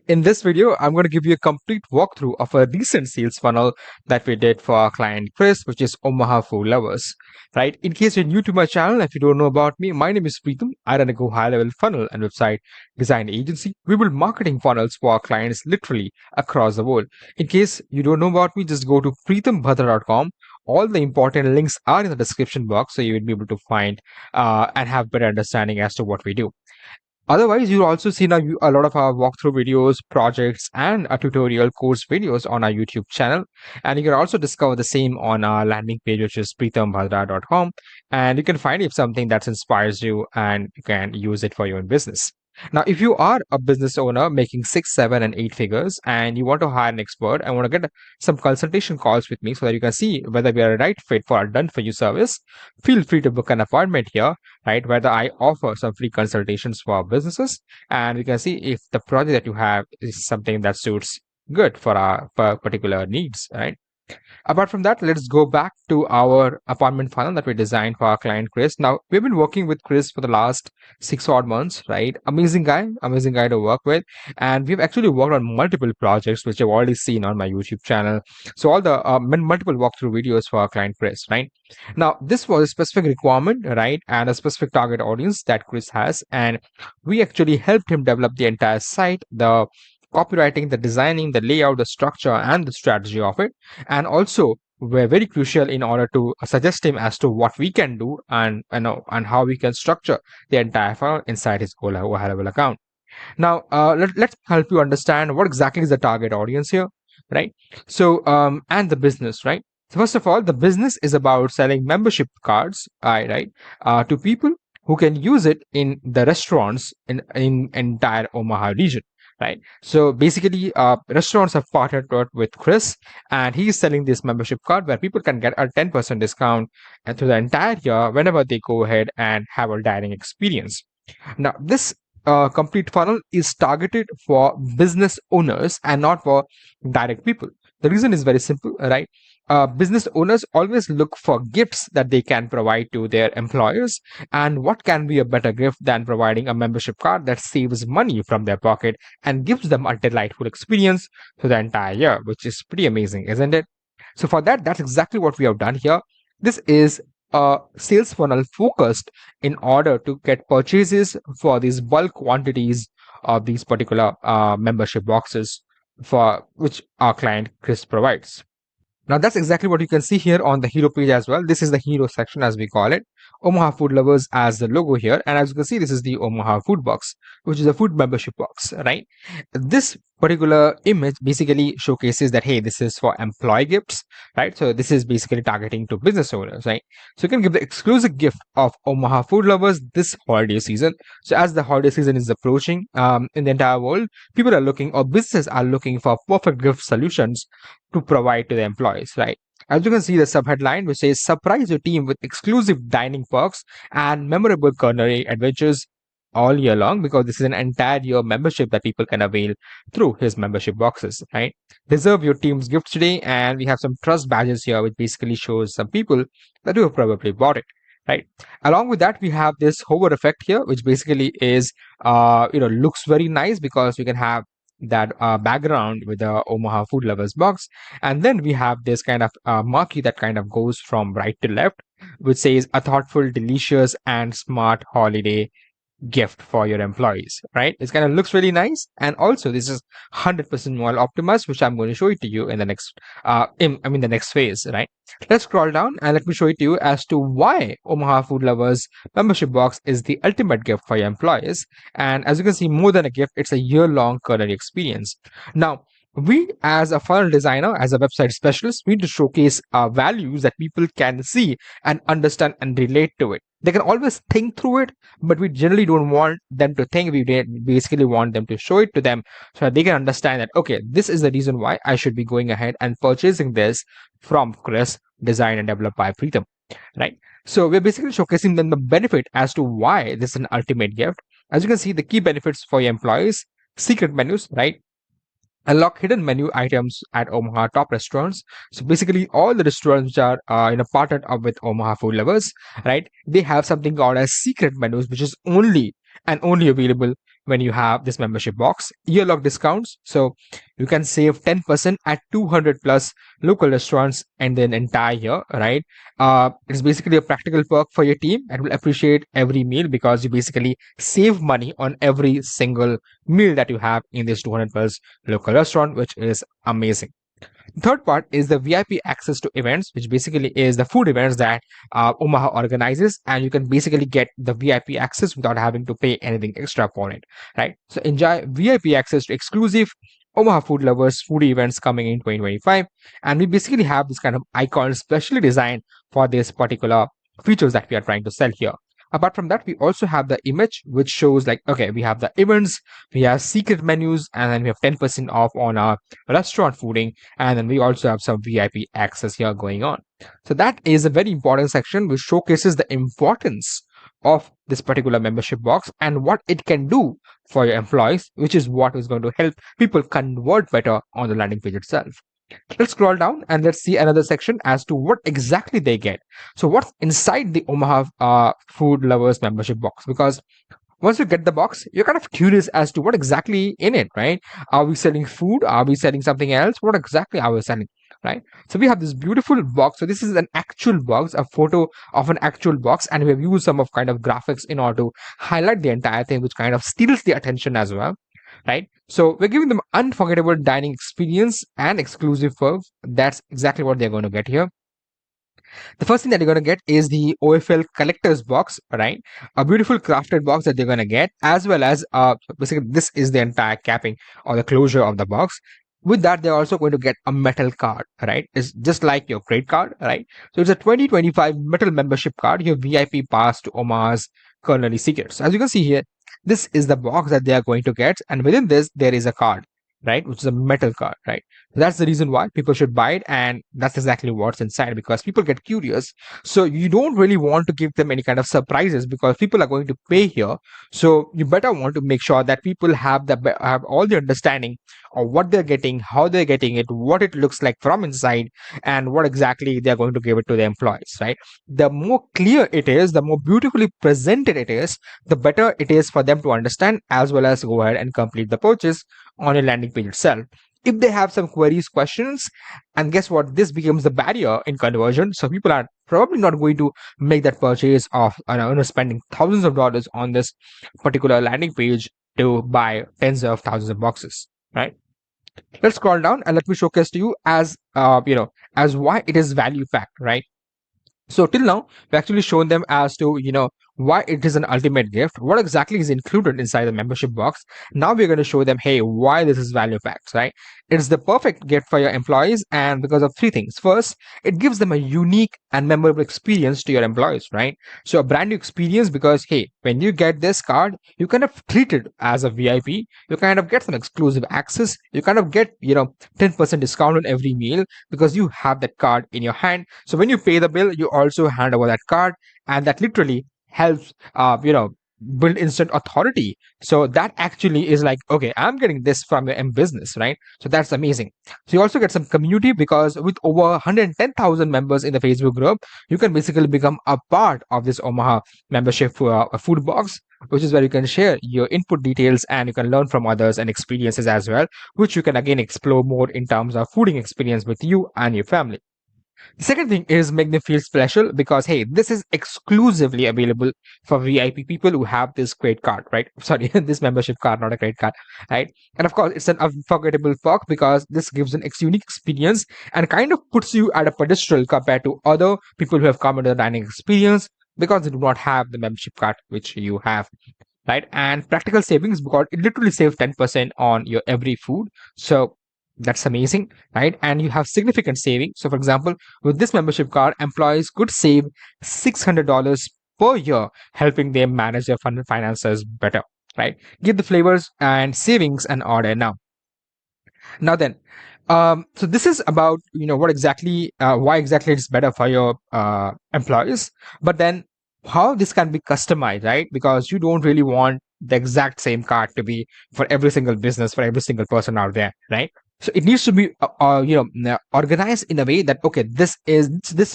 In this video, I'm going to give you a complete walkthrough of a recent sales funnel that we did for our client Chris, which is Omaha Food Lovers. Right? In case you're new to my channel, if you don't know about me, my name is Pritam. I run a Go High Level funnel and website design agency. We build marketing funnels for our clients literally across the world. In case you don't know about me, just go to PritamBhadra.com. All the important links are in the description box, so you will be able to find and have better understanding as to what we do. Otherwise, you'll also see now a lot of our walkthrough videos, projects, and tutorial course videos on our YouTube channel. And you can also discover the same on our landing page, which is PritamBhadra.com. And you can find if something that inspires you and you can use it for your own business. Now, if you are a business owner making 6, 7, and 8 figures and you want to hire an expert and want to get some consultation calls with me so that you can see whether we are a right fit for our done for you service, feel free to book an appointment here, right? Whether I offer some free consultations for our businesses, and we can see if the project that you have is something that suits good for our particular needs, right? Apart from that, let's go back to our appointment funnel that we designed for our client Chris. Now, we've been working with Chris for the last 6 odd months, right? Amazing guy to work with. And we've actually worked on multiple projects, which you've already seen on my YouTube channel. So all the multiple walkthrough videos for our client Chris, right? Now, this was a specific requirement, right? And a specific target audience that Chris has. And we actually helped him develop the entire site, the copywriting, the designing, the layout, the structure, and the strategy of it. And also, were very crucial in order to suggest him as to what we can do and how we can structure the entire funnel inside his Go High Level account. Now, let's help you understand what exactly is the target audience here, right? So, and the business, right? So first of all, the business is about selling membership cards, right, to people who can use it in the restaurants in entire Omaha region. Right. So basically, restaurants have partnered with Chris, and he's selling this membership card where people can get a 10% discount through the entire year whenever they go ahead and have a dining experience. Now, this complete funnel is targeted for business owners and not for direct people. The reason is very simple, right? Business owners always look for gifts that they can provide to their employers. And what can be a better gift than providing a membership card that saves money from their pocket and gives them a delightful experience through the entire year, which is pretty amazing, isn't it? So, for that, that's exactly what we have done here. This is a sales funnel focused in order to get purchases for these bulk quantities of these particular membership boxes for which our client Chris provides. Now that's exactly what you can see here on the hero page as well. This is the hero section as we call it. Omaha Food Lovers as the logo here. And as you can see, this is the Omaha Food Box, which is a food membership box, right? This particular image basically showcases that, hey, this is for employee gifts, right? So this is basically targeting to business owners, right? So you can give the exclusive gift of Omaha Food Lovers this holiday season. So as the holiday season is approaching in the entire world, people are looking or businesses are looking for perfect gift solutions to provide to the employees, right? As you can see, the subheadline which says surprise your team with exclusive dining perks and memorable culinary adventures all year long, because this is an entire year membership that people can avail through his membership boxes, right? Reserve your team's gifts today, and we have some trust badges here which basically shows some people that you have probably bought it, right? Along with that, we have this hover effect here, which basically is looks very nice because you can have that background with the Omaha Food Lovers box. And then we have this kind of marquee that kind of goes from right to left, which says a thoughtful, delicious, and smart holiday gift for your employees, right? It kind of looks really nice. And also this is 100% mobile optimized, which I'm going to show it to you in the next the next phase, right? Let's scroll down and let me show it to you as to why Omaha Food Lovers membership box is the ultimate gift for your employees. And as you can see, more than a gift, it's a year-long culinary experience. Now, we as a funnel designer, as a website specialist, we need to showcase values that people can see and understand and relate to it. They can always think through it, but we generally don't want them to think. We basically want them to show it to them so that they can understand that, okay, this is the reason why I should be going ahead and purchasing this from Chris, designed and developed by Pritam, right? So we're basically showcasing them the benefit as to why this is an ultimate gift. As you can see, the key benefits for your employees: secret menus, right? Unlock hidden menu items at Omaha top restaurants. So basically, all the restaurants which are partnered up with Omaha Food Lovers, right? They have something called as secret menus, which is only and only available when you have this membership box. Year log discounts, so you can save 10% at 200 plus local restaurants in the entire year, right? It's basically a practical perk for your team and will appreciate every meal because you basically save money on every single meal that you have in this 200 plus local restaurant, which is amazing. Third part is the VIP access to events, which basically is the food events that Omaha organizes, and you can basically get the VIP access without having to pay anything extra for it, right? So enjoy VIP access to exclusive Omaha food lovers food events coming in 2025, and we basically have this kind of icon specially designed for this particular features that we are trying to sell here. Apart from that, we also have the image which shows like, okay, we have the events, we have secret menus, and then we have 10% off on our restaurant fooding, and then we also have some VIP access here going on. So that is a very important section which showcases the importance of this particular membership box and what it can do for your employees, which is what is going to help people convert better on the landing page itself. Let's scroll down and let's see another section as to what exactly they get. So what's inside the Omaha food lovers membership box? Because once you get the box, you're kind of curious as to what exactly in it, right? Are we selling food? Are we selling something else? What exactly are we selling, right? So we have this beautiful box. So this is an actual box, a photo of an actual box, and we have used some of kind of graphics in order to highlight the entire thing, which kind of steals the attention as well, right? So we're giving them unforgettable dining experience and exclusive perks. That's exactly what they're going to get here. The first thing that you're going to get is the OFL collector's box, right? A beautiful crafted box that they're going to get, as well as basically this is the entire capping or the closure of the box. With that, they're also going to get a metal card, right? It's just like your credit card, right? So it's a 2025 metal membership card, your VIP pass to Omaha's culinary secrets. As you can see here, this is the box that they are going to get, and within this, there is a card, right? Which is a metal card, right? That's the reason why people should buy it, and that's exactly what's inside because people get curious. So you don't really want to give them any kind of surprises because people are going to pay here. So you better want to make sure that people have all the understanding of what they're getting, how they're getting it, what it looks like from inside, and what exactly they're going to give it to the employees, right? The more clear it is, the more beautifully presented it is, the better it is for them to understand as well as go ahead and complete the purchase on a landing page itself. If they have some queries, questions, and guess what? This becomes the barrier in conversion. So people are probably not going to make that purchase of spending thousands of dollars on this particular landing page to buy tens of thousands of boxes, right? Let's scroll down and let me showcase to you as as why it is value packed, right? So till now, we actually shown them as to, why it is an ultimate gift, what exactly is included inside the membership box. Now we're going to show them, hey, why this is value packed, right? It's the perfect gift for your employees, and because of three things. First, it gives them a unique and memorable experience to your employees, right? So a brand new experience because, hey, when you get this card, you kind of treat it as a VIP. You kind of get some exclusive access. You kind of get, 10% discount on every meal because you have that card in your hand. So when you pay the bill, you also hand over that card, and that literally helps build instant authority. So that actually is like, okay, I'm getting this from your business, right? So that's amazing. So you also get some community because with over 110,000 members in the Facebook group, you can basically become a part of this Omaha membership food box, which is where you can share your input details and you can learn from others and experiences as well, which you can again explore more in terms of fooding experience with you and your family. The second thing is make them feel special because, hey, this is exclusively available for VIP people who have this credit card, right? Sorry, this membership card, not a credit card, right? And of course, it's an unforgettable perk because this gives an unique experience and kind of puts you at a pedestal compared to other people who have come into the dining experience because they do not have the membership card which you have, right? And practical savings because it literally saves 10% on your every food. So that's amazing, right? And you have significant saving. So for example, with this membership card, employees could save $600 per year, helping them manage their finances better, right? Give the flavors and savings an order now. Now then, so this is about what exactly, why exactly it's better for your employees, but then how this can be customized, right? Because you don't really want the exact same card to be for every single business, for every single person out there, right? So it needs to be organized in a way that, okay, this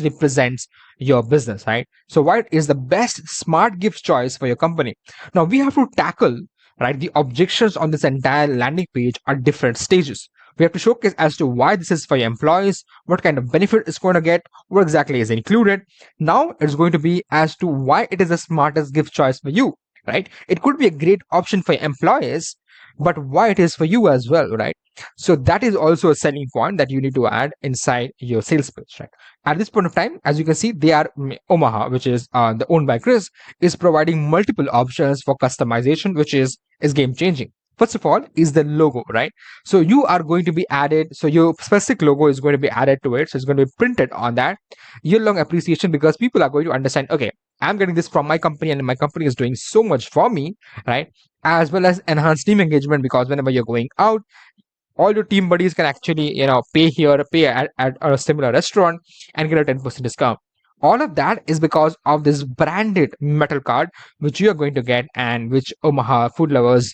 represents your business, right? So what is the best smart gift choice for your company? Now we have to tackle right? The objections on this entire landing page are different stages. We have to showcase as to why this is for your employees, what kind of benefit it's going to get, what exactly is included. Now it's going to be as to why it is the smartest gift choice for you, right? It could be a great option for your employees, but why it is for you as well, right? So that is also a selling point that you need to add inside your sales pitch, right? At this point of time, as you can see, they are Omaha, which is the owned by Chris, is providing multiple options for customization, which is game changing. First of all is the logo, right? So you are going to be added, so your specific logo is going to be added to it, so it's going to be printed on that. Year long appreciation, because people are going to understand, okay, I'm getting this from my company and my company is doing so much for me, right? As well as enhanced team engagement, because whenever you're going out, all your team buddies can actually pay here, pay at a similar restaurant and get a 10% discount. All of that is because of this branded metal card which you are going to get, and which Omaha Food Lovers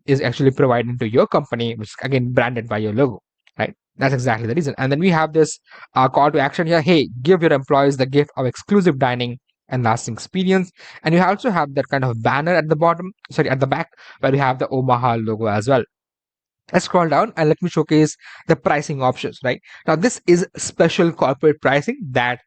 is actually providing to your company, which is again branded by your logo, right? That's exactly the reason. And then we have this call to action here: hey, give your employees the gift of exclusive dining and lasting experience. And you also have that kind of banner at the bottom, sorry, at the back, where you have the Omaha logo as well. Let's scroll down and let me showcase the pricing options. Right now, this is special corporate pricing that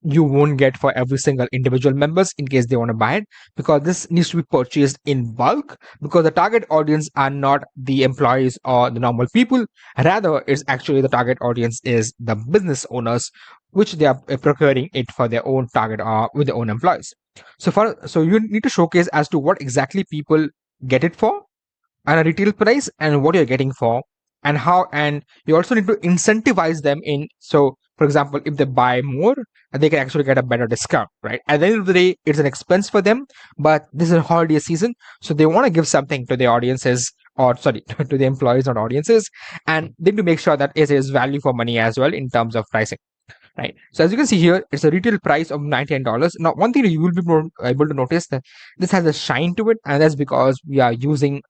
you won't get for every single individual members in case they want to buy it, because this needs to be purchased in bulk, because the target audience are not the employees or the normal people. Rather, it's actually the target audience is the business owners, which they are procuring it for their own target with their own employees. So you need to showcase as to what exactly people get it for, and a retail price, and what you're getting for, and how. And you also need to incentivize them in, so for example, if they buy more, they can actually get a better discount, right? At the end of the day, it's an expense for them, but this is a holiday season, so they want to give something to the audiences, or sorry, to the employees, not audiences, and they need to make sure that it is value for money as well in terms of pricing, right? So as you can see here, it's a retail price of $99. Now, one thing that you will be more able to notice that this has a shine to it, and that's because we are using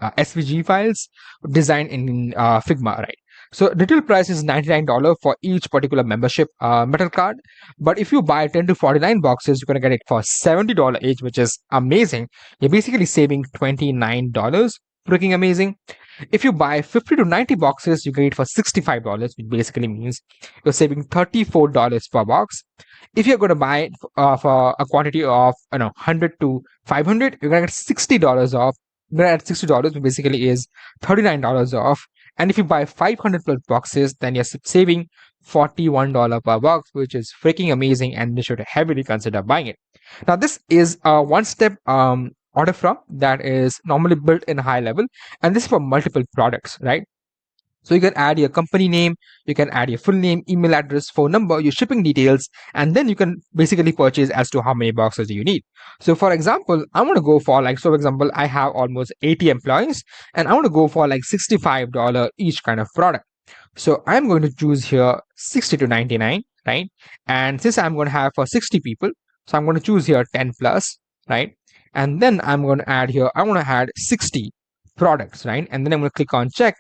SVG files designed in Figma, right? So retail price is $99 for each particular membership metal card. But if you buy 10 to 49 boxes, you're going to get it for $70 each, which is amazing. You're basically saving $29. Freaking amazing. If you buy 50 to 90 boxes, you get it for $65, which basically means you're saving $34 per box. If you're going to buy it for a quantity of 100 to 500, you're going to get $60 off. You're going to add $60, which basically is $39 off. And if you buy 500 plus boxes, then you're saving $41 per box, which is freaking amazing, and you should heavily consider buying it. Now, this is a one-step order from that is normally built in HighLevel, and this is for multiple products, right? So you can add your company name, you can add your full name, email address, phone number, your shipping details, and then you can basically purchase as to how many boxes you need. So for example, I want to go for like, so for example, I have almost 80 employees and I want to go for like $65 each kind of product. So I'm going to choose here 60 to 99, right? And since I'm going to have for 60 people, so I'm going to choose here 10 plus, right? And then I'm going to add here, I want to add 60 products, right? And then I'm going to click on check.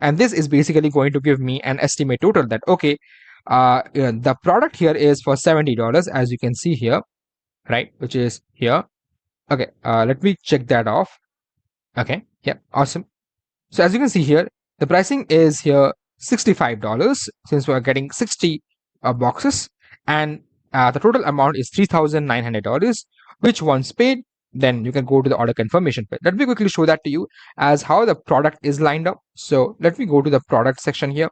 And this is basically going to give me an estimate total that, okay, the product here is for $70, as you can see here, right? Which is here. Okay, let me check that off. Okay, yeah, awesome. So as you can see here, the pricing is here $65 since we're getting 60 boxes, and the total amount is $3,900, which once paid, then you can go to the order confirmation page. Let me quickly show that to you as how the product is lined up. So let me go to the product section here.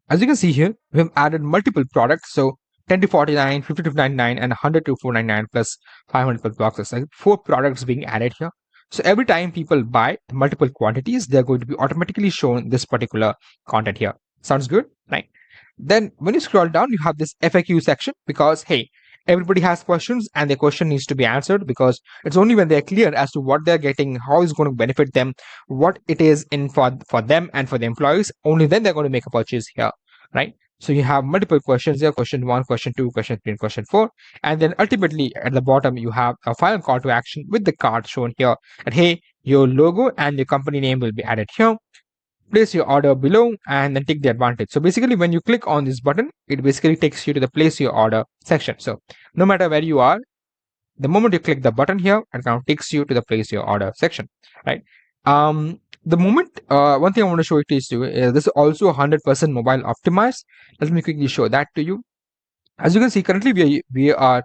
As you can see here, we have added multiple products. So 10 to 49, 50 to 99, and 100 to 499 plus 500 plus boxes. Like 4 products being added here. So every time people buy multiple quantities, they're going to be automatically shown this particular content here. Sounds good, right? Then when you scroll down, you have this FAQ section, because hey, everybody has questions and their question needs to be answered, because it's only when they're clear as to what they're getting, how it's going to benefit them, what it is in for them and for the employees, only then they're going to make a purchase here, right? So you have multiple questions here: question 1, question 2, question 3, and question 4. And then ultimately at the bottom, you have a final call to action with the card shown here. And hey, your logo and your company name will be added here. Place your order below and then take the advantage. So basically, when you click on this button, it basically takes you to the place your order section. So no matter where you are, The moment you click the button here, it kind of takes you to the place your order section, right? The moment one thing I want to show it to you is this is also 100% mobile optimized. Let me quickly show that to you. As you can see, currently we are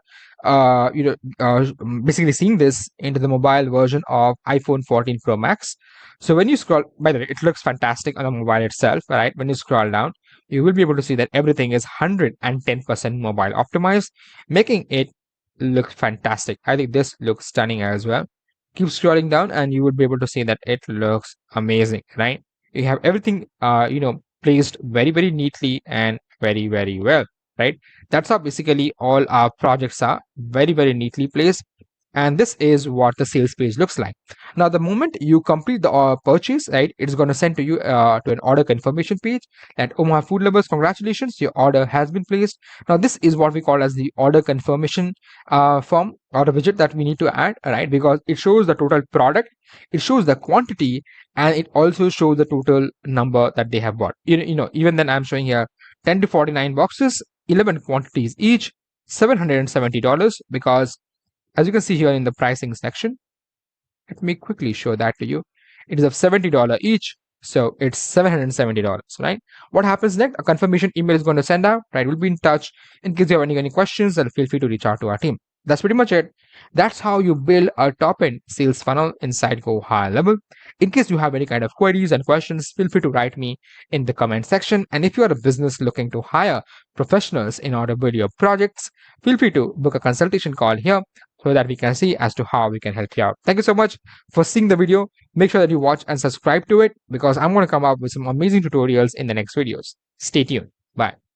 basically seeing this into the mobile version of iPhone 14 Pro Max. So when you scroll, by the way, it looks fantastic on the mobile itself, right? When you scroll down, you will be able to see that everything is 110% mobile optimized, making it look fantastic. I think this looks stunning as well. Keep scrolling down and you would be able to see that it looks amazing, right? You have everything placed very, very neatly and very, very well, right? That's how basically all our projects are very, very neatly placed. And this is what the sales page looks like. Now, the moment you complete the purchase, right, it's going to send to you to an order confirmation page. And Omaha Food Lovers, congratulations, your order has been placed. Now, this is what we call as the order confirmation form or the widget that we need to add, right? Because it shows the total product, it shows the quantity, and it also shows the total number that they have bought. Even then, I'm showing here 10 to 49 boxes, 11 quantities each, $770, because as you can see here in the pricing section, let me quickly show that to you. It is of $70 each, so it's $770, right? What happens next? A confirmation email is going to send out, right? We'll be in touch. In case you have any questions, then feel free to reach out to our team. That's pretty much it. That's how you build a top-end sales funnel inside Go High Level. In case you have any kind of queries and questions, feel free to write me in the comment section. And if you are a business looking to hire professionals in order to build your projects, feel free to book a consultation call here so that we can see as to how we can help you out. Thank you so much for seeing the video. Make sure that you watch and subscribe to it because I'm going to come up with some amazing tutorials in the next videos. Stay tuned. Bye.